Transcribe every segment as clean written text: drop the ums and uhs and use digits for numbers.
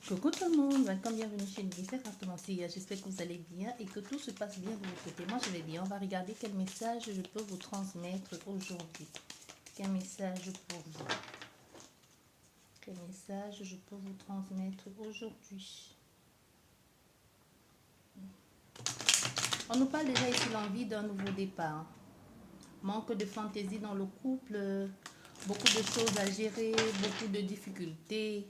Coucou tout le monde, welcome, bienvenue chez Niffer Artemancy. J'espère que vous allez bien et que tout se passe bien de votre côté. Moi je vais bien. On va regarder quel message je peux vous transmettre aujourd'hui. Quel message pour vous? Quel message je peux vous transmettre aujourd'hui? On nous parle déjà ici l'envie d'un nouveau départ. Manque de fantaisie dans le couple, beaucoup de choses à gérer, beaucoup de difficultés.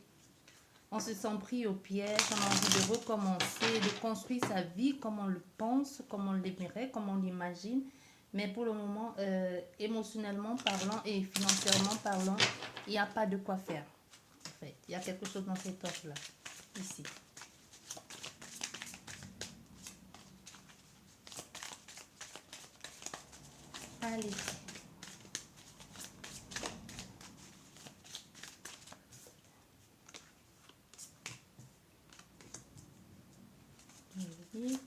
On se sent pris au piège, on a envie de recommencer, de construire sa vie comme on le pense, comme on l'aimerait, comme on l'imagine. Mais pour le moment, émotionnellement parlant et financièrement parlant, il n'y a pas de quoi faire. En fait, il y a quelque chose dans cette offre-là, ici. Allez. Oui.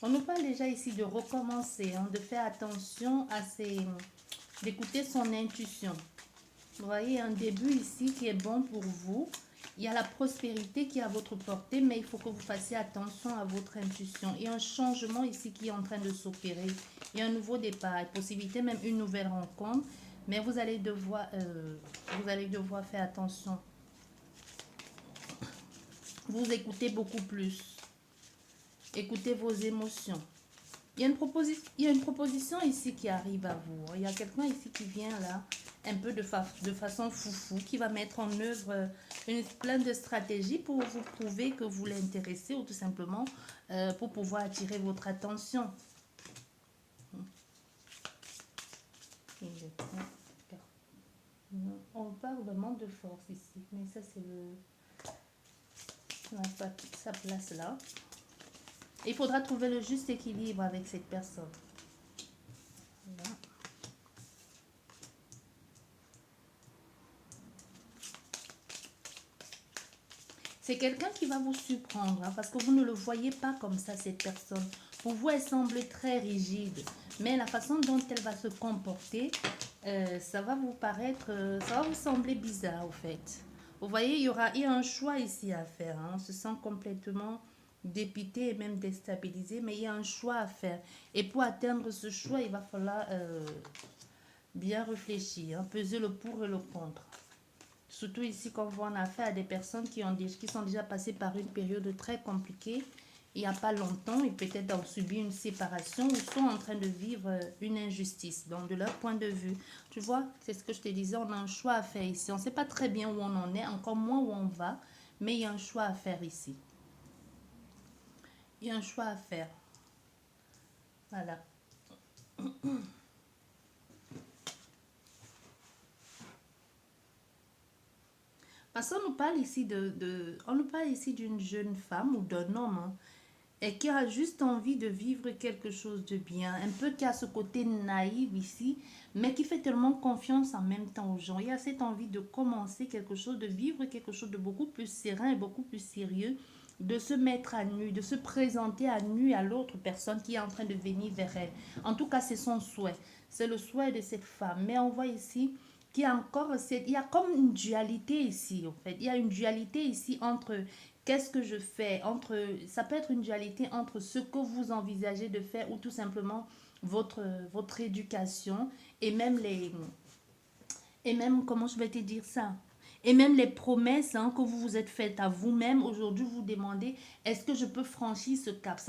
On nous parle déjà ici de recommencer, hein, de faire attention à d'écouter son intuition. Vous voyez un début ici qui est bon pour vous. Il y a la prospérité qui est à votre portée, mais il faut que vous fassiez attention à votre intuition. Il y a un changement ici qui est en train de s'opérer. Il y a un nouveau départ, possibilité même une nouvelle rencontre, mais vous allez devoir faire attention. Vous écoutez beaucoup plus. Écoutez vos émotions. Il y a une proposition ici qui arrive à vous. Il y a quelqu'un ici qui vient là, un peu de façon foufou, qui va mettre en œuvre plein de stratégies pour vous prouver que vous l'intéressez ou tout simplement pour pouvoir attirer votre attention. On parle vraiment de force ici, mais ça c'est le... On n'a pas toute sa place là. Il faudra trouver le juste équilibre avec cette personne. Voilà. C'est quelqu'un qui va vous surprendre, hein, parce que vous ne le voyez pas comme ça, cette personne. Pour vous, elle semble très rigide. Mais la façon dont elle va se comporter, ça va vous paraître, ça va vous sembler bizarre, au fait. Vous voyez, il y a un choix ici à faire. Hein. On se sent complètement dépité et même déstabilisé, mais il y a un choix à faire. Et pour atteindre ce choix, il va falloir bien réfléchir, hein, peser le pour et le contre. Surtout ici, quand on voit en affaire à des personnes qui sont déjà passées par une période très compliquée, il n'y a pas longtemps, et peut-être ont subi une séparation ou sont en train de vivre une injustice. Donc, de leur point de vue, tu vois, c'est ce que je te disais, on a un choix à faire ici. On ne sait pas très bien où on en est, encore moins où on va, mais il y a un choix à faire ici. Il y a un choix à faire. Voilà. Parce qu'on nous parle ici on nous parle ici d'une jeune femme ou d'un homme, hein, et qui a juste envie de vivre quelque chose de bien, un peu qui a ce côté naïf ici, mais qui fait tellement confiance en même temps aux gens. Il y a cette envie de commencer quelque chose, de vivre quelque chose de beaucoup plus serein et beaucoup plus sérieux, de se mettre à nu, de se présenter à nu à l'autre personne qui est en train de venir vers elle. En tout cas, c'est son souhait. C'est le souhait de cette femme. Mais on voit ici qu'il y a encore il y a comme une dualité ici, en fait. Il y a une dualité ici entre qu'est-ce que je fais, ça peut être une dualité entre ce que vous envisagez de faire ou tout simplement votre éducation et même comment je vais te dire ça, et même les promesses, hein, que vous vous êtes faites à vous-même. Aujourd'hui, vous demandez, est-ce que je peux franchir ce cap?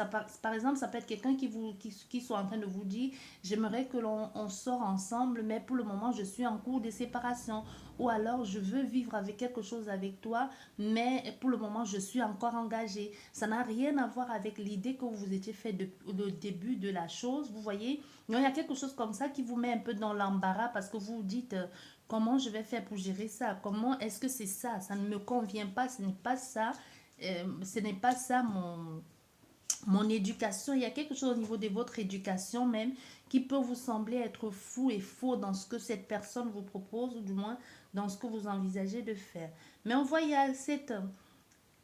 Par exemple, ça peut être quelqu'un qui soit en train de vous dire, j'aimerais que on sort ensemble, mais pour le moment, je suis en cours de séparation. Ou alors, je veux vivre avec quelque chose avec toi, mais pour le moment, je suis encore engagée. Ça n'a rien à voir avec l'idée que vous vous étiez fait le début de la chose. Vous voyez, il y a quelque chose comme ça qui vous met un peu dans l'embarras parce que vous vous dites, comment je vais faire pour gérer ça? Comment est-ce que c'est ça? Ça ne me convient pas, ce n'est pas ça. Ce n'est pas ça mon éducation. Il y a quelque chose au niveau de votre éducation même qui peut vous sembler être fou et faux dans ce que cette personne vous propose, ou du moins dans ce que vous envisagez de faire. Mais on voit, il y a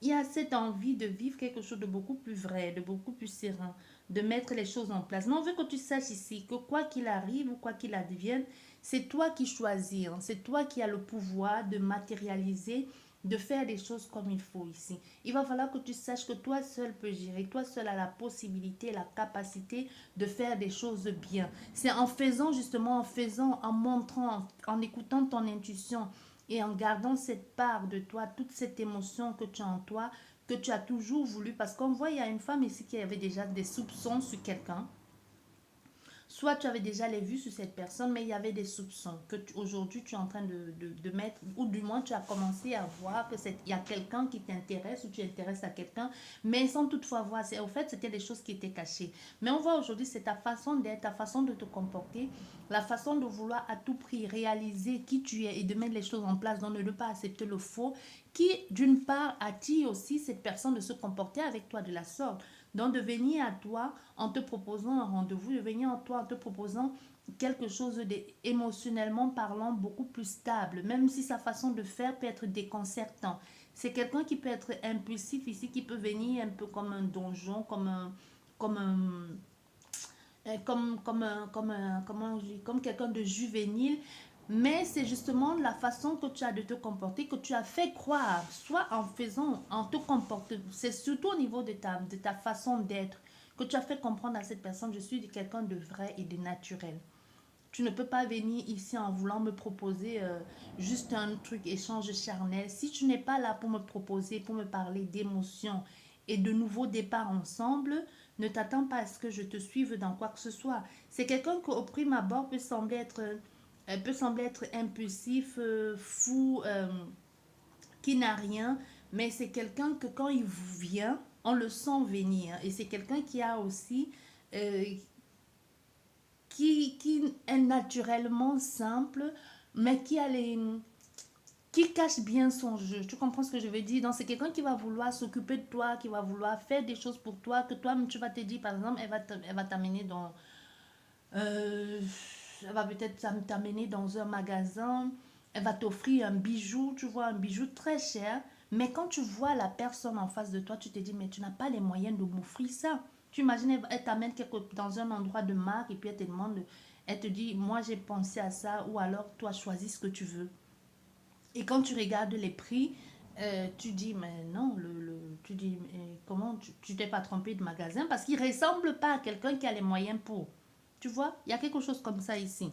Il y a cette envie de vivre quelque chose de beaucoup plus vrai, de beaucoup plus serein, de mettre les choses en place. Mais on veut que tu saches ici que quoi qu'il arrive ou quoi qu'il advienne, c'est toi qui choisis, hein. C'est toi qui as le pouvoir de matérialiser, de faire des choses comme il faut ici. Il va falloir que tu saches que toi seul peux gérer, toi seul as la possibilité, la capacité de faire des choses bien. C'est en faisant justement, en faisant, en montrant, en écoutant ton intuition, et en gardant cette part de toi, toute cette émotion que tu as en toi, que tu as toujours voulu, parce qu'on voit, il y a une femme ici qui avait déjà des soupçons sur quelqu'un. Soit tu avais déjà les vues sur cette personne, mais il y avait des soupçons que aujourd'hui tu es en train de mettre, ou du moins tu as commencé à voir que il y a quelqu'un qui t'intéresse ou tu intéresses à quelqu'un, mais sans toutefois voir. Au fait, c'était des choses qui étaient cachées. Mais on voit aujourd'hui, c'est ta façon d'être, ta façon de te comporter, la façon de vouloir à tout prix réaliser qui tu es et de mettre les choses en place, donc de ne pas accepter le faux, qui d'une part attire aussi cette personne de se comporter avec toi de la sorte. Donc de venir à toi en te proposant un rendez-vous, de venir à toi en te proposant quelque chose émotionnellement parlant beaucoup plus stable, même si sa façon de faire peut être déconcertant. C'est quelqu'un qui peut être impulsif ici, qui peut venir un peu comme un donjon, comme un, comme quelqu'un de juvénile, mais c'est justement la façon que tu as de te comporter, que tu as fait croire, soit en faisant, en te comportant, c'est surtout au niveau de ta façon d'être, que tu as fait comprendre à cette personne, je suis quelqu'un de vrai et de naturel. Tu ne peux pas venir ici en voulant me proposer juste un truc échange charnel. Si tu n'es pas là pour me proposer, pour me parler d'émotions et de nouveaux départs ensemble, ne t'attends pas à ce que je te suive dans quoi que ce soit. C'est quelqu'un qui, au prime abord, peut sembler être impulsif, fou, qui n'a rien, mais c'est quelqu'un que quand il vient, on le sent venir. Et c'est quelqu'un qui a aussi euh, qui est naturellement simple, mais qui cache bien son jeu. Tu comprends ce que je veux dire? Donc, c'est quelqu'un qui va vouloir s'occuper de toi, qui va vouloir faire des choses pour toi, que toi-même, tu vas te dire, par exemple, elle va t'amener dans... euh, elle va peut-être t'amener dans un magasin, elle va t'offrir un bijou, tu vois, un bijou très cher. Mais quand tu vois la personne en face de toi, tu te dis, mais tu n'as pas les moyens de m'offrir ça. Tu imagines, elle t'amène dans un endroit de marque et puis elle te demande, elle te dit, moi j'ai pensé à ça, ou alors toi choisis ce que tu veux. Et quand tu regardes les prix, tu dis, mais non, tu dis, mais comment tu t'es pas trompé de magasin parce qu'il ressemble pas à quelqu'un qui a les moyens pour. Tu vois, il y a quelque chose comme ça ici.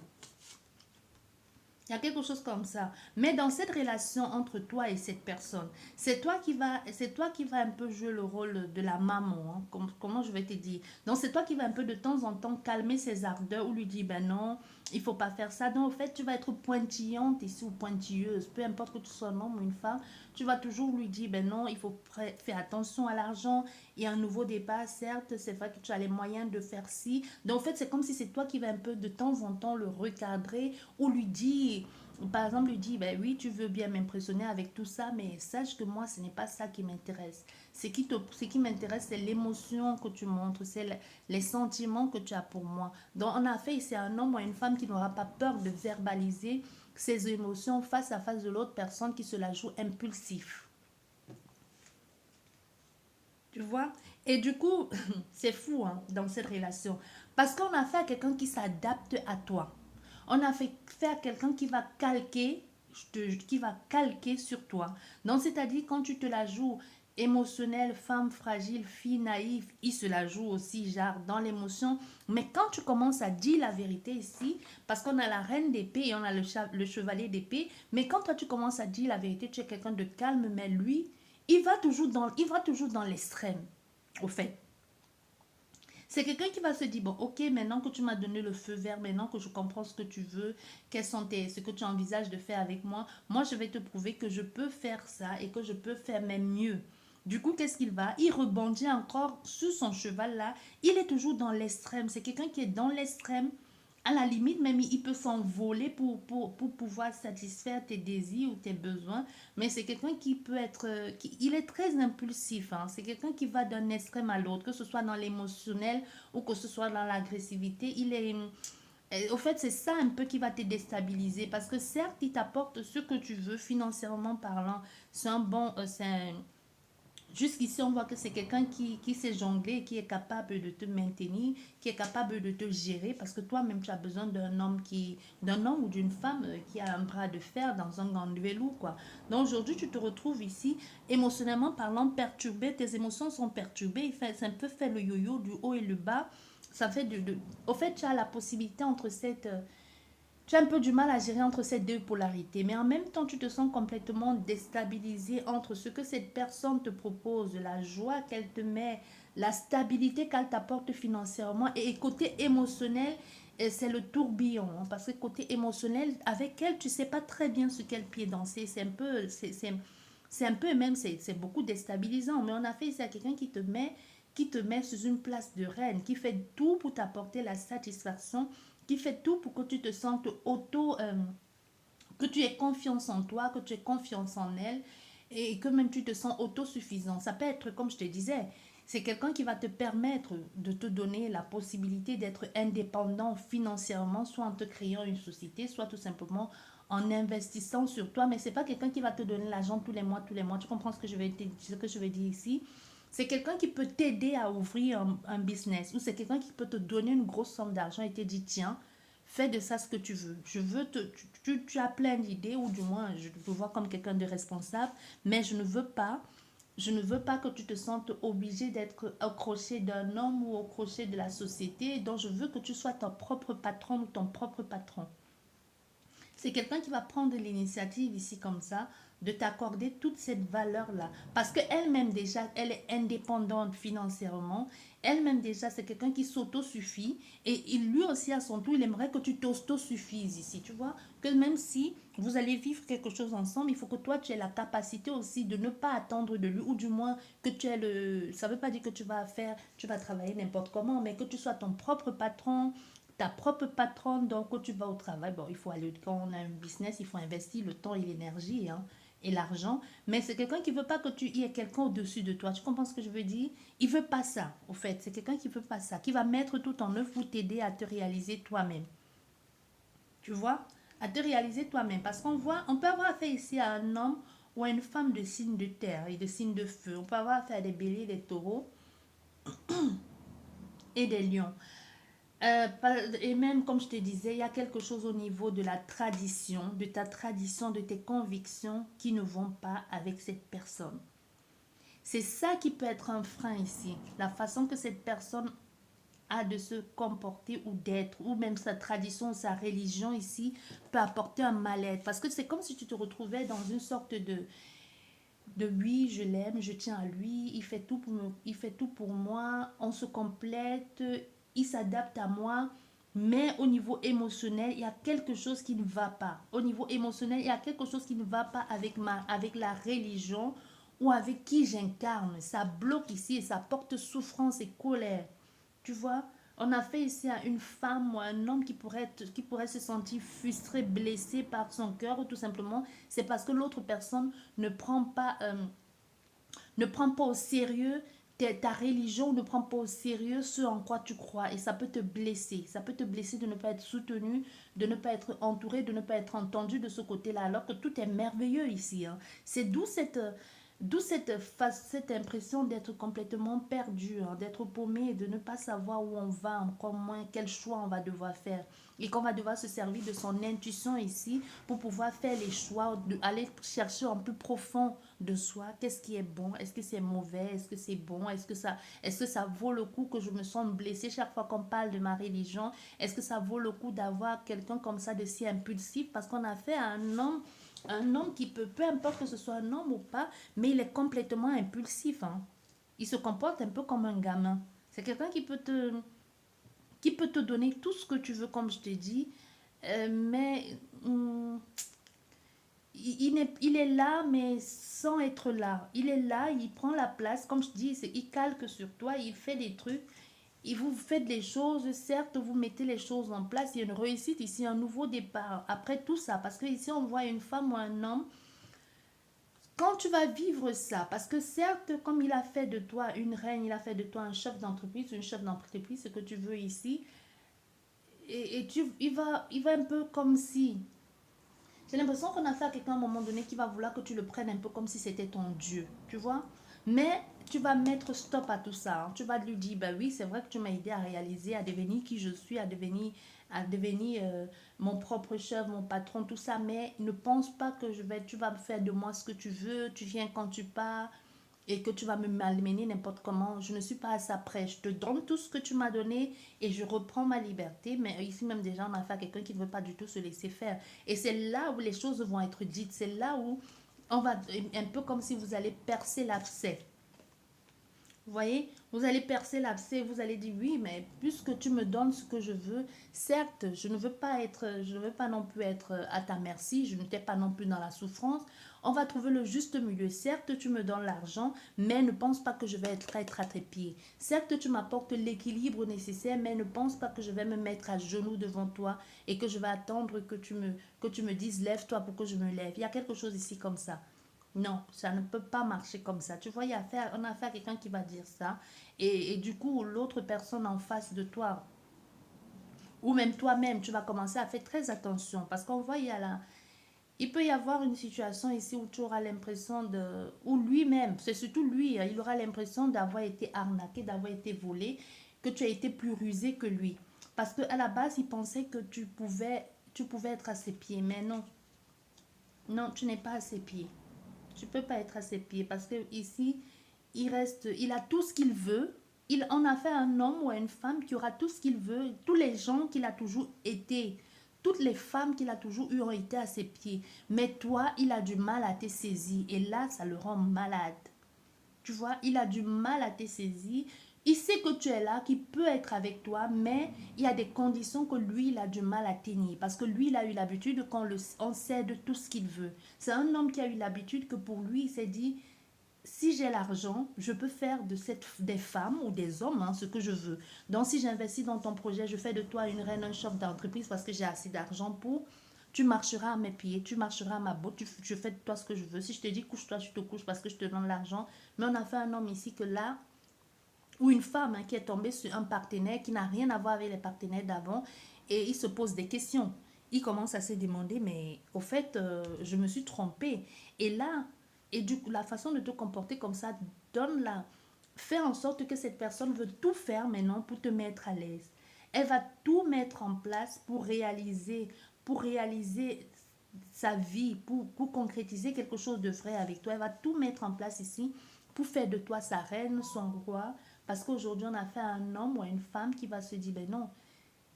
Il y a quelque chose comme ça. Mais dans cette relation entre toi et cette personne, c'est toi qui va un peu jouer le rôle de la maman, hein, comment je vais te dire. Donc c'est toi qui va un peu de temps en temps calmer ses ardeurs ou lui dire ben non, il faut pas faire ça. Donc au fait, tu vas être pointillante ici ou pointilleuse, peu importe que tu sois un homme ou une femme, tu vas toujours lui dire ben non, il faut faire attention à l'argent. Il y a un nouveau départ, certes, c'est vrai que tu as les moyens de faire ci. Donc en fait, c'est comme si c'est toi qui vas un peu de temps en temps le recadrer ou lui dire, par exemple, lui dire, ben oui, tu veux bien m'impressionner avec tout ça, mais sache que moi, ce n'est pas ça qui m'intéresse. Ce qui m'intéresse, c'est l'émotion que tu montres, c'est les sentiments que tu as pour moi. Donc, en effet, c'est un homme ou une femme qui n'aura pas peur de verbaliser ses émotions face à face de l'autre personne qui se la joue impulsif. Tu vois? Et du coup, c'est fou hein, dans cette relation. Parce qu'on a fait à quelqu'un qui s'adapte à toi. On a fait à quelqu'un qui va calquer sur toi. Donc, c'est-à-dire, quand tu te la joues émotionnelle, femme fragile, fille naïve, il se la joue aussi, genre, dans l'émotion. Mais quand tu commences à dire la vérité ici, parce qu'on a la reine d'épée et on a le chevalier d'épée, mais quand toi tu commences à dire la vérité, tu es quelqu'un de calme, mais lui, il va toujours dans l'extrême, au fait. C'est quelqu'un qui va se dire, bon, ok, maintenant que tu m'as donné le feu vert, maintenant que je comprends ce que tu veux, ce que tu envisages de faire avec moi, moi, je vais te prouver que je peux faire ça et que je peux faire même mieux. Du coup, qu'est-ce qu'il va? Il rebondit encore sur son cheval là. Il est toujours dans l'extrême. C'est quelqu'un qui est dans l'extrême. À la limite, même il peut s'envoler pour pouvoir satisfaire tes désirs ou tes besoins. Mais c'est quelqu'un qui peut être... il est très impulsif. Hein. C'est quelqu'un qui va d'un extrême à l'autre, que ce soit dans l'émotionnel ou que ce soit dans l'agressivité. Au fait, c'est ça un peu qui va te déstabiliser. Parce que certes, il t'apporte ce que tu veux financièrement parlant. C'est un bon... Jusqu'ici, on voit que c'est quelqu'un qui sait jongler, qui est capable de te maintenir, qui est capable de te gérer, parce que toi-même, tu as besoin d'un homme ou d'une femme qui a un bras de fer dans un gant de velours, quoi. Donc aujourd'hui, tu te retrouves ici, émotionnellement parlant, perturbé, tes émotions sont perturbées, c'est un peu fait le yo-yo du haut et le bas. Ça fait Au fait, tu as la possibilité entre tu as un peu du mal à gérer entre ces deux polarités, mais en même temps, tu te sens complètement déstabilisé entre ce que cette personne te propose, la joie qu'elle te met, la stabilité qu'elle t'apporte financièrement, et côté émotionnel, c'est le tourbillon, hein, parce que côté émotionnel, avec elle, tu sais pas très bien sur quel pied danser, c'est un peu, et même c'est beaucoup déstabilisant, mais on a fait ici à quelqu'un qui te met sous une place de reine, qui fait tout pour t'apporter la satisfaction, qui fait tout pour que tu te sentes que tu aies confiance en toi, que tu aies confiance en elle et que même tu te sens autosuffisant. Ça peut être, comme je te disais, c'est quelqu'un qui va te permettre de te donner la possibilité d'être indépendant financièrement, soit en te créant une société, soit tout simplement en investissant sur toi. Mais c'est pas quelqu'un qui va te donner l'argent tous les mois, tous les mois. Tu comprends ce que je vais dire ici? C'est quelqu'un qui peut t'aider à ouvrir un business, ou c'est quelqu'un qui peut te donner une grosse somme d'argent et te dire, tiens, fais de ça ce que tu veux. Je veux tu as plein d'idées, ou du moins, je te vois comme quelqu'un de responsable, mais je ne veux pas que tu te sentes obligé d'être au crochet d'un homme ou au crochet de la société. Donc, je veux que tu sois ton propre patron ou ton propre patron. C'est quelqu'un qui va prendre l'initiative ici comme ça, de t'accorder toute cette valeur-là. Parce qu'elle-même déjà, elle est indépendante financièrement. Elle-même déjà, c'est quelqu'un qui s'autosuffit. Et il, lui aussi, à son tour, il aimerait que tu t'autosuffises ici. Tu vois, que même si vous allez vivre quelque chose ensemble, il faut que toi, tu aies la capacité aussi de ne pas attendre de lui. Ou du moins, que tu aies le... Ça ne veut pas dire que tu vas travailler n'importe comment, mais que tu sois ton propre patron, ta propre patronne. Donc quand tu vas au travail, bon, il faut aller, quand on a un business, il faut investir le temps et l'énergie, hein, et l'argent, mais c'est quelqu'un qui veut pas que tu y aies quelqu'un au-dessus de toi. Tu comprends ce que je veux dire? Il veut pas ça, au fait. C'est quelqu'un qui veut pas ça, qui va mettre tout en œuvre pour t'aider à te réaliser toi-même. Tu vois? À te réaliser toi-même. Parce qu'on voit, on peut avoir affaire ici à un homme ou à une femme de signe de terre et de signe de feu. On peut avoir affaire à des béliers, des taureaux et des lions. Et même, comme je te disais, il y a quelque chose au niveau de la tradition, de ta tradition, de tes convictions qui ne vont pas avec cette personne. C'est ça qui peut être un frein ici. La façon que cette personne a de se comporter ou d'être, ou même sa tradition, sa religion ici, peut apporter un mal-être. Parce que c'est comme si tu te retrouvais dans une sorte de oui, je l'aime, je tiens à lui, il fait tout pour moi, on se complète, il s'adapte à moi, mais au niveau émotionnel, il y a quelque chose qui ne va pas. Au niveau émotionnel, il y a quelque chose qui ne va pas avec la religion ou avec qui j'incarne. Ça bloque ici et ça porte souffrance et colère. Tu vois, on a fait ici à une femme ou à un homme qui pourrait se sentir frustré, blessé par son cœur, ou tout simplement, c'est parce que l'autre personne ne prend pas au sérieux ta religion, ne prend pas au sérieux ce en quoi tu crois, et ça peut te blesser. Ça peut te blesser de ne pas être soutenu, de ne pas être entouré, de ne pas être entendu de ce côté-là, alors que tout est merveilleux ici, hein. C'est d'où cette impression d'être complètement perdu, hein, d'être paumé et de ne pas savoir où on va, encore moins quel choix on va devoir faire. Et qu'on va devoir se servir de son intuition ici pour pouvoir faire les choix, aller chercher en plus profond de soi, qu'est-ce qui est bon, est-ce que c'est mauvais, est-ce que c'est bon, est-ce que ça vaut le coup que je me sente blessée chaque fois qu'on parle de ma religion, est-ce que ça vaut le coup d'avoir quelqu'un comme ça de si impulsif, parce qu'on a fait un homme qui peut, peu importe que ce soit un homme ou pas, mais il est complètement impulsif, hein. Il se comporte un peu comme un gamin. C'est quelqu'un qui peut te donner tout ce que tu veux, comme je te dis, mais il est là, mais sans être là. Il est là, il prend la place, comme je dis, il calque sur toi, il fait des trucs, et vous faites les choses, certes, vous mettez les choses en place, il y a une réussite ici, un nouveau départ. Après tout ça, parce que ici on voit une femme ou un homme, quand tu vas vivre ça, parce que certes, comme il a fait de toi une reine, il a fait de toi un chef d'entreprise, une chef d'entreprise, ce que tu veux ici, il va un peu comme si... J'ai l'impression qu'on a fait à quelqu'un à un moment donné qui va vouloir que tu le prennes un peu comme si c'était ton Dieu, tu vois. Mais tu vas mettre stop à tout ça. Hein. Tu vas lui dire, bah oui, c'est vrai que tu m'as aidé à réaliser, à devenir qui je suis, à devenir mon propre chef, mon patron, tout ça. Mais ne pense pas que tu vas faire de moi ce que tu veux. Tu viens quand tu pars et que tu vas me malmener n'importe comment. Je ne suis pas à ça près. Je te donne tout ce que tu m'as donné et je reprends ma liberté. Mais ici même déjà, on a affaire à quelqu'un qui ne veut pas du tout se laisser faire. Et c'est là où les choses vont être dites. C'est là où on va, un peu comme si vous allez percer l'abcès. Vous voyez, vous allez percer l'abcès, vous allez dire oui, mais puisque tu me donnes ce que je veux, certes, je ne veux pas non plus être à ta merci, je ne t'ai pas non plus dans la souffrance. On va trouver le juste milieu. Certes, tu me donnes l'argent, mais ne pense pas que je vais être à tes pieds. Certes, tu m'apportes l'équilibre nécessaire, mais ne pense pas que je vais me mettre à genoux devant toi et que je vais attendre que tu me dises lève-toi pour que je me lève. Il y a quelque chose ici comme ça. Non, ça ne peut pas marcher comme ça. Tu vois, on a affaire à quelqu'un qui va dire ça. Et du coup, l'autre personne en face de toi, ou même toi-même, tu vas commencer à faire très attention. Parce qu'on voit, il peut y avoir une situation ici où tu auras l'impression de... Ou lui-même, c'est surtout lui, hein, il aura l'impression d'avoir été arnaqué, d'avoir été volé, que tu as été plus rusé que lui. Parce qu'à la base, il pensait que tu pouvais être à ses pieds. Mais non, non, tu n'es pas à ses pieds. Tu peux pas être à ses pieds parce que ici, il a tout ce qu'il veut. Il en a fait un homme ou une femme qui aura tout ce qu'il veut. Tous les gens qu'il a toujours été, toutes les femmes qu'il a toujours eues ont été à ses pieds. Mais toi, il a du mal à te saisir. Et là, ça le rend malade. Tu vois, il a du mal à te saisir. Il sait que tu es là, qu'il peut être avec toi, mais il y a des conditions que lui, il a du mal à tenir. Parce que lui, il a eu l'habitude on cède tout ce qu'il veut. C'est un homme qui a eu l'habitude que pour lui, il s'est dit, si j'ai l'argent, je peux faire des femmes ou des hommes ce que je veux. Donc, si j'investis dans ton projet, je fais de toi une reine, un chef d'entreprise parce que j'ai assez d'argent pour. Tu marcheras à mes pieds, tu marcheras à ma botte, je fais de toi ce que je veux. Si je te dis couche-toi, tu te couches parce que je te donne l'argent. Mais on a fait un homme ici que là, ou une femme qui est tombée sur un partenaire qui n'a rien à voir avec les partenaires d'avant et il se pose des questions. Il commence à se demander, mais au fait, je me suis trompée. Et là, et du coup, la façon de te comporter comme ça, donne-la. Fais en sorte que cette personne veut tout faire maintenant pour te mettre à l'aise. Elle va tout mettre en place pour réaliser sa vie, pour concrétiser quelque chose de vrai avec toi. Elle va tout mettre en place ici pour faire de toi sa reine, son roi. Parce qu'aujourd'hui, on a fait un homme ou une femme qui va se dire, ben non,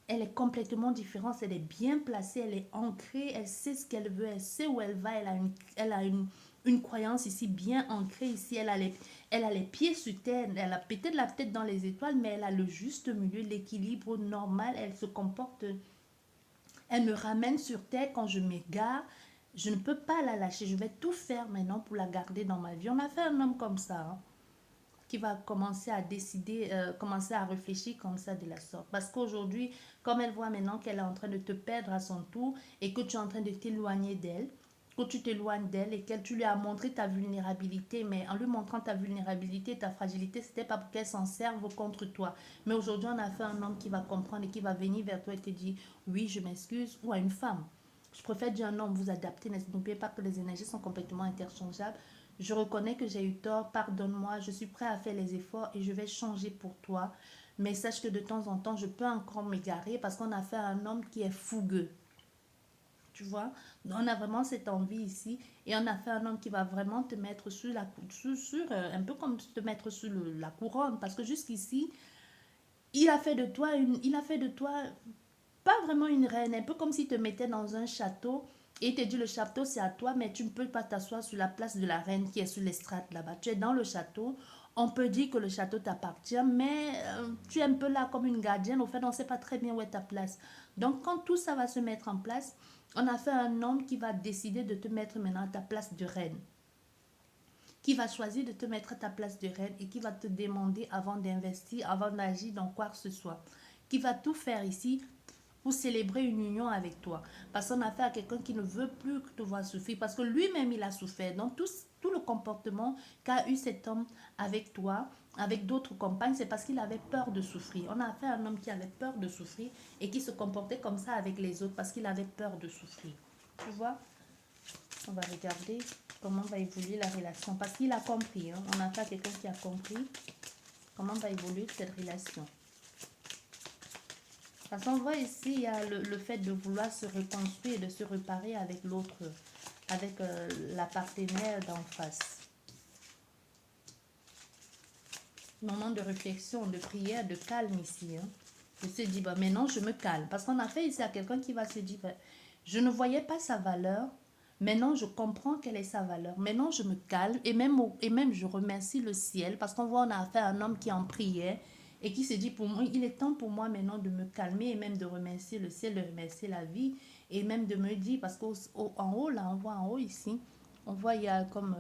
elle est complètement différente, elle est bien placée, elle est ancrée, elle sait ce qu'elle veut, elle sait où elle va, elle a une croyance ici bien ancrée, ici, elle a les pieds sur terre, elle a peut-être la tête dans les étoiles, mais elle a le juste milieu, l'équilibre normal, elle se comporte, elle me ramène sur terre quand je m'égare, je ne peux pas la lâcher, je vais tout faire maintenant pour la garder dans ma vie. On a fait un homme comme ça, hein, qui va commencer à décider, commencer à réfléchir comme ça de la sorte. Parce qu'aujourd'hui, comme elle voit maintenant qu'elle est en train de te perdre à son tour et que tu es en train de t'éloigner d'elle, que tu t'éloignes d'elle et que tu lui as montré ta vulnérabilité, mais en lui montrant ta vulnérabilité, ta fragilité, c'était pas pour qu'elle s'en serve contre toi. Mais aujourd'hui, on a fait un homme qui va comprendre et qui va venir vers toi et te dire, oui, je m'excuse, ou à une femme. Je préfère dire un homme, vous adaptez, n'oubliez pas que les énergies sont complètement interchangeables. Je reconnais que j'ai eu tort, pardonne-moi, je suis prêt à faire les efforts et je vais changer pour toi. Mais sache que de temps en temps, je peux encore m'égarer parce qu'on a fait un homme qui est fougueux. Tu vois, on a vraiment cette envie ici et on a fait un homme qui va vraiment te mettre sur un peu comme te mettre sur la couronne parce que jusqu'ici, il a fait de toi pas vraiment une reine, un peu comme s'il te mettait dans un château et il te dit le château c'est à toi, mais tu ne peux pas t'asseoir sur la place de la reine qui est sur l'estrade là-bas. Tu es dans le château, on peut dire que le château t'appartient, mais tu es un peu là comme une gardienne, au fait on ne sait pas très bien où est ta place. Donc quand tout ça va se mettre en place, on a fait un homme qui va décider de te mettre maintenant à ta place de reine, qui va choisir de te mettre à ta place de reine et qui va te demander avant d'investir, avant d'agir dans quoi que ce soit, qui va tout faire ici pour célébrer une union avec toi. Parce qu'on a affaire à quelqu'un qui ne veut plus te voir souffrir, parce que lui-même, il a souffert. Donc, tout le comportement qu'a eu cet homme avec toi, avec d'autres compagnes, c'est parce qu'il avait peur de souffrir. On a affaire à un homme qui avait peur de souffrir et qui se comportait comme ça avec les autres parce qu'il avait peur de souffrir. Tu vois? On va regarder. Comment va évoluer la relation? Parce qu'il a compris, hein. On a pas quelqu'un qui a compris comment va évoluer cette relation. Parce qu'on voit ici, il y a le fait de vouloir se reconstruire et de se réparer avec l'autre, avec la partenaire d'en face. Moment de réflexion, de prière, de calme ici. Hein. Je se dis, bah, maintenant je me calme. Parce qu'on a fait ici à quelqu'un qui va se dire, bah, je ne voyais pas sa valeur. Maintenant, je comprends quelle est sa valeur. Maintenant, je me calme et même je remercie le ciel parce qu'on voit, on a affaire à un homme qui en priait et qui se dit, pour moi, il est temps pour moi maintenant de me calmer et même de remercier le ciel, de remercier la vie et même de me dire, parce qu'en haut, là, on voit en haut ici, on voit il y a comme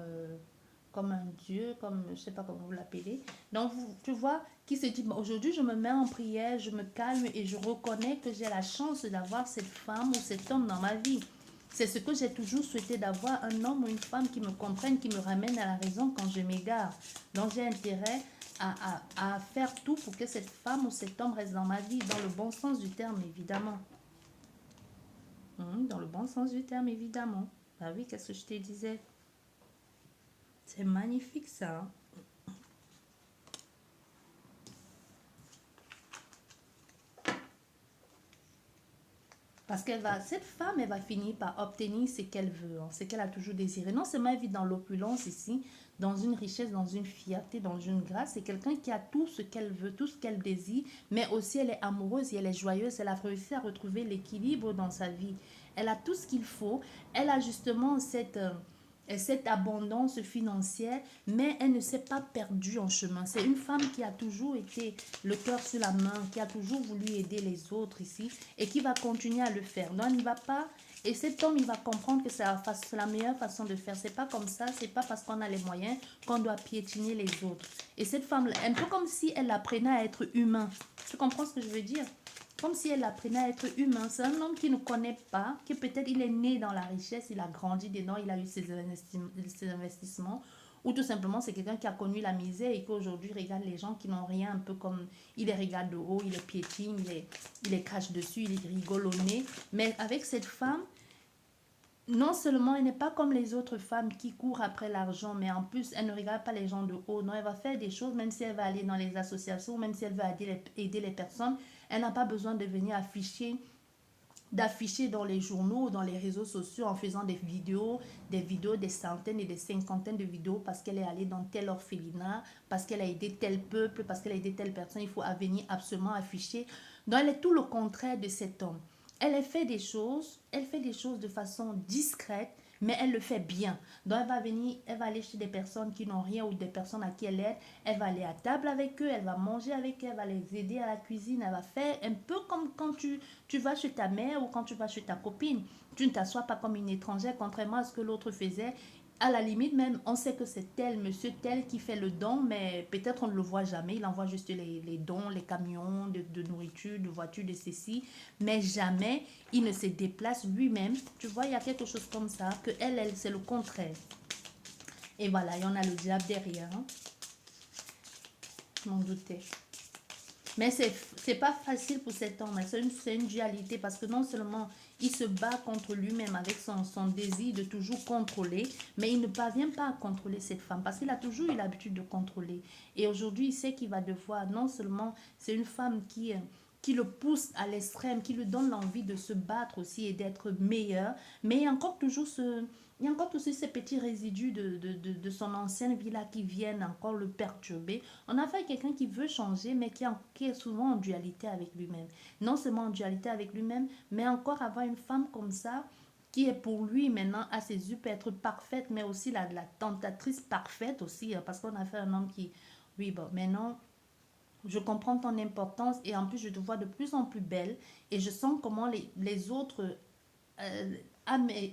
un Dieu, comme je ne sais pas comment vous l'appelez. Donc, tu vois, qui se dit, bon, aujourd'hui, je me mets en prière, je me calme et je reconnais que j'ai la chance d'avoir cette femme ou cet homme dans ma vie. C'est ce que j'ai toujours souhaité, d'avoir un homme ou une femme qui me comprenne, qui me ramène à la raison quand je m'égare. Donc, j'ai intérêt à faire tout pour que cette femme ou cet homme reste dans ma vie, dans le bon sens du terme, évidemment. Dans le bon sens du terme, évidemment. Bah oui, qu'est-ce que je te disais? C'est magnifique, ça. Hein. Parce cette femme, elle va finir par obtenir ce qu'elle veut, hein, ce qu'elle a toujours désiré. Non seulement elle vit dans l'opulence ici, dans une richesse, dans une fierté, dans une grâce. C'est quelqu'un qui a tout ce qu'elle veut, tout ce qu'elle désire, mais aussi elle est amoureuse et elle est joyeuse. Elle a réussi à retrouver l'équilibre dans sa vie. Elle a tout ce qu'il faut. Elle a justement cette abondance financière, mais elle ne s'est pas perdue en chemin. C'est une femme qui a toujours été le cœur sur la main, qui a toujours voulu aider les autres ici et qui va continuer à le faire. Donc, il ne va pas... Et cet homme, il va comprendre que c'est la meilleure façon de faire. C'est pas comme ça, c'est pas parce qu'on a les moyens qu'on doit piétiner les autres. Et cette femme, un peu comme si elle apprenait à être humain. Tu comprends ce que je veux dire? Comme si elle apprenait à être humain. C'est un homme qui ne connaît pas, qui peut-être il est né dans la richesse, il a grandi dedans, il a eu ses investissements. Ou tout simplement, c'est quelqu'un qui a connu la misère et qui aujourd'hui regarde les gens qui n'ont rien, un peu comme il les regarde de haut, il les piétine, il les crache dessus, il les rigole au nez. Mais avec cette femme, non seulement elle n'est pas comme les autres femmes qui courent après l'argent, mais en plus, elle ne regarde pas les gens de haut. Non, elle va faire des choses, même si elle va aller dans les associations, même si elle veut aider les personnes, elle n'a pas besoin de venir d'afficher dans les journaux, dans les réseaux sociaux en faisant des vidéos, des centaines et des cinquantaines de vidéos parce qu'elle est allée dans tel orphelinat, parce qu'elle a aidé tel peuple, parce qu'elle a aidé telle personne. Il faut venir absolument afficher. Donc, elle est tout le contraire de cet homme. Elle fait des choses de façon discrète, mais elle le fait bien. Donc, elle va aller chez des personnes qui n'ont rien ou des personnes à qui elle aide. Elle va aller à table avec eux, elle va manger avec eux, elle va les aider à la cuisine. Elle va faire un peu comme quand tu vas chez ta mère ou quand tu vas chez ta copine. Tu ne t'assois pas comme une étrangère, contrairement à ce que l'autre faisait. À la limite même, on sait que c'est tel monsieur tel qui fait le don, mais peut-être on ne le voit jamais. Il envoie juste les dons, les camions de nourriture, de voitures, de ceci, mais jamais il ne se déplace lui-même. Tu vois, il y a quelque chose comme ça, que elle c'est le contraire. Et voilà, il y en a le diable derrière. Hein. Je m'en doutais. Mais c'est pas facile pour cet homme. C'est une dualité parce que non seulement il se bat contre lui-même avec son désir de toujours contrôler, mais il ne parvient pas à contrôler cette femme parce qu'il a toujours eu l'habitude de contrôler. Et aujourd'hui, il sait qu'il va devoir, non seulement c'est une femme qui le pousse à l'extrême, qui lui donne l'envie de se battre aussi et d'être meilleur, mais il y a encore toujours il y a encore tous ces petits résidus de son ancienne vie là qui viennent encore le perturber. On a fait quelqu'un qui veut changer, mais qui est souvent en dualité avec lui-même. Non seulement en dualité avec lui-même, mais encore avoir une femme comme ça, qui est pour lui maintenant à ses yeux peut être parfaite, mais aussi la tentatrice parfaite aussi, parce qu'on a fait un homme qui, oui, bon, maintenant, je comprends ton importance et en plus, je te vois de plus en plus belle et je sens comment les autres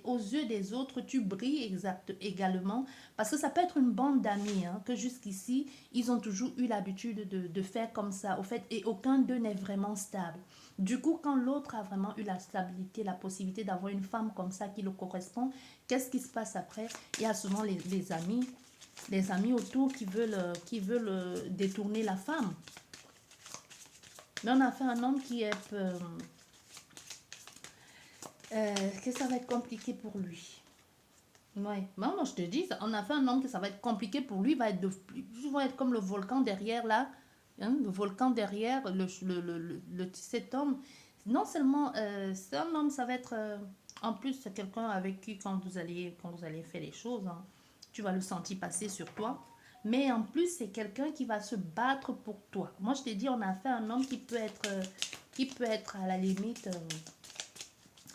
aux yeux des autres, tu brilles également. Parce que ça peut être une bande d'amis, hein, que jusqu'ici, ils ont toujours eu l'habitude de faire comme ça, au fait, et aucun d'eux n'est vraiment stable. Du coup, quand l'autre a vraiment eu la stabilité, la possibilité d'avoir une femme comme ça qui le correspond, qu'est-ce qui se passe après? Il y a souvent les amis autour qui veulent détourner la femme. Mais on a fait un homme qui est... que ça va être compliqué pour lui. Ouais. Moi, je te dis, on a fait un homme que ça va être compliqué pour lui. Il va être comme le volcan derrière là. Hein, le volcan derrière, cet homme. Non seulement, c'est un homme, ça va être. En plus, c'est quelqu'un avec qui, quand vous allez faire les choses, hein, tu vas le sentir passer sur toi. Mais en plus, c'est quelqu'un qui va se battre pour toi. Moi, je t'ai dit, on a fait un homme qui peut être à la limite.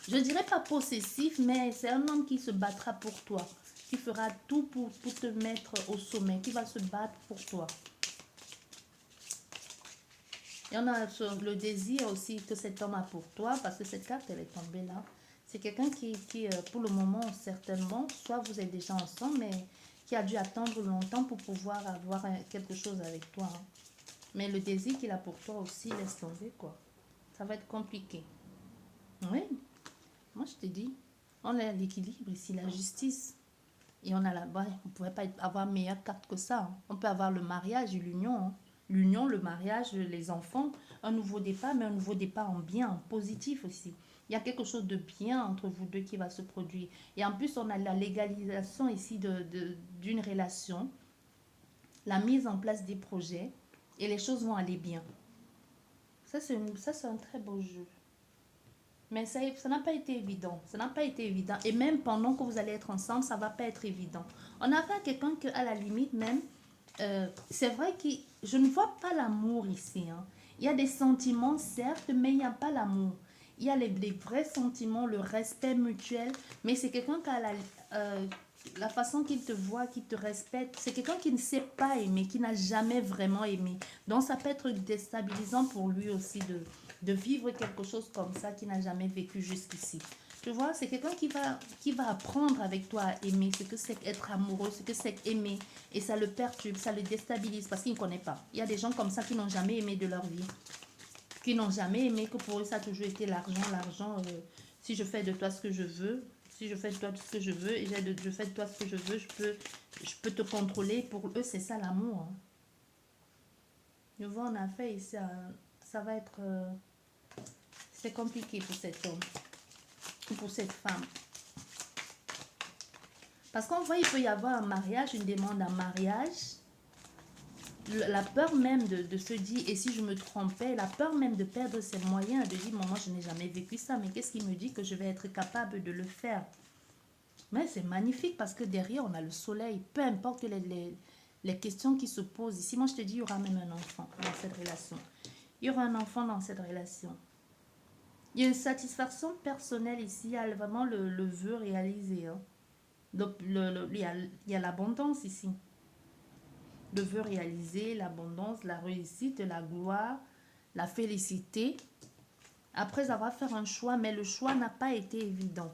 Je dirais pas possessif, mais c'est un homme qui se battra pour toi, qui fera tout pour te mettre au sommet, qui va se battre pour toi. Et on a le désir aussi que cet homme a pour toi, parce que cette carte, elle est tombée là. C'est quelqu'un pour le moment, certainement, soit vous êtes déjà ensemble, mais qui a dû attendre longtemps pour pouvoir avoir quelque chose avec toi, hein. Mais le désir qu'il a pour toi aussi, laisse tomber, quoi. Ça va être compliqué. Oui, moi je te dis, on a l'équilibre ici, la justice. Et on a là-bas, on ne pouvait pas avoir meilleure carte que ça, hein. On peut avoir le mariage et l'union, hein. L'union, le mariage, les enfants, un nouveau départ, mais un nouveau départ en bien, en positif aussi. Il y a quelque chose de bien entre vous deux qui va se produire. Et en plus, on a la légalisation ici d'une relation, la mise en place des projets, et les choses vont aller bien. Ça, c'est un très beau jeu. Mais ça n'a pas été évident. Ça n'a pas été évident. Et même pendant que vous allez être ensemble, ça ne va pas être évident. On a affaire à quelqu'un que, à la limite même, c'est vrai que je ne vois pas l'amour ici, hein. Il y a des sentiments, certes, mais il n'y a pas l'amour. Il y a les vrais sentiments, le respect mutuel, mais c'est quelqu'un qui a la façon qu'il te voit, qu'il te respecte. C'est quelqu'un qui ne sait pas aimer, qui n'a jamais vraiment aimé. Donc ça peut être déstabilisant pour lui aussi de vivre quelque chose comme ça qu'il n'a jamais vécu jusqu'ici. Tu vois, c'est quelqu'un qui va apprendre avec toi à aimer, ce que c'est être amoureux, ce que c'est aimer. Et ça le perturbe, ça le déstabilise parce qu'il ne connaît pas. Il y a des gens comme ça qui n'ont jamais aimé de leur vie, qui n'ont jamais aimé, que pour eux ça a toujours été l'argent, l'argent. Si je fais de toi ce que je veux, si je fais de toi tout ce que je veux et je fais de toi ce que je veux, je peux te contrôler. Pour eux, c'est ça l'amour, hein. Nous vois, on a fait ici, ça va être... c'est compliqué pour cet homme ou pour cette femme. Parce qu'on voit, il peut y avoir un mariage, une demande en mariage. La peur même de se dire, et si je me trompais, la peur même de perdre ses moyens, de dire, moi je n'ai jamais vécu ça, mais qu'est-ce qui me dit que je vais être capable de le faire? Mais c'est magnifique parce que derrière, on a le soleil, peu importe les questions qui se posent. Ici, moi je te dis, il y aura même un enfant dans cette relation. Il y aura un enfant dans cette relation. Il y a une satisfaction personnelle ici, il y a vraiment le vœu réalisé, hein. Donc, il y a l'abondance ici. Le vœu réalisé, l'abondance, la réussite, la gloire, la félicité. Après avoir fait un choix, mais le choix n'a pas été évident.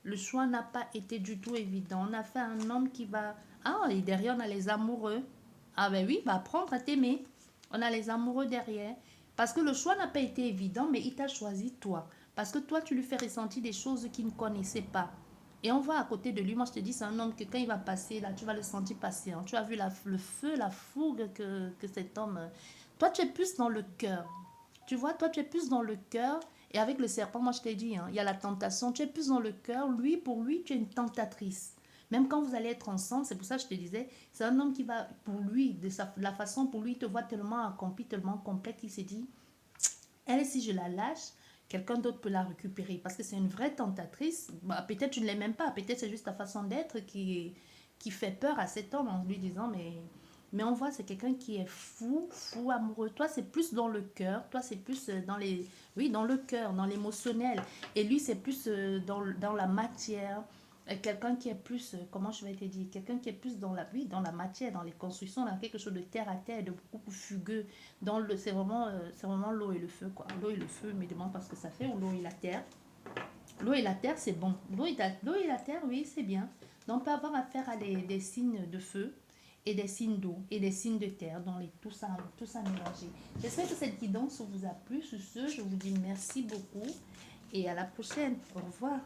Le choix n'a pas été du tout évident. On a fait un homme qui va... Ah, et derrière, on a les amoureux. Ah ben oui, il va apprendre à t'aimer. On a les amoureux derrière. Parce que le choix n'a pas été évident, mais il t'a choisi toi. Parce que toi, tu lui fais ressentir des choses qu'il ne connaissait pas. Et on voit à côté de lui, moi je te dis, c'est un homme que quand il va passer, là, tu vas le sentir passer, hein. Tu as vu le feu, la fougue que cet homme... Toi, tu es plus dans le cœur. Tu vois, toi, tu es plus dans le cœur. Et avec le serpent, moi je t'ai dit, hein, il y a la tentation. Tu es plus dans le cœur. Lui, pour lui, tu es une tentatrice. Même quand vous allez être ensemble, c'est pour ça que je te disais, c'est un homme qui va, pour lui, la façon pour lui, il te voit tellement accompli, tellement complète, il s'est dit, elle, si je la lâche, quelqu'un d'autre peut la récupérer. Parce que c'est une vraie tentatrice. Bah, peut-être tu ne l'aimes même pas. Peut-être c'est juste ta façon d'être qui fait peur à cet homme en lui disant, mais on voit, c'est quelqu'un qui est fou, fou, amoureux. Toi, c'est plus dans le cœur. Toi, c'est plus dans les... Oui, dans le cœur, dans l'émotionnel. Et lui, c'est plus dans la matière. Quelqu'un qui est plus, comment je vais te dire, quelqu'un qui est plus dans la, oui, dans la matière, dans les constructions, dans quelque chose de terre à terre, de beaucoup plus fugueux. C'est vraiment l'eau et le feu, quoi. L'eau et le feu, me demande pas ce que ça fait, ou l'eau et la terre. L'eau et la terre, c'est bon. L'eau et la terre, oui, c'est bien. Donc, on peut avoir affaire à des signes de feu et des signes d'eau et des signes de terre, dans tout ça mélangé. J'espère que cette guidance vous a plu. Sur ce, je vous dis merci beaucoup et à la prochaine. Au revoir.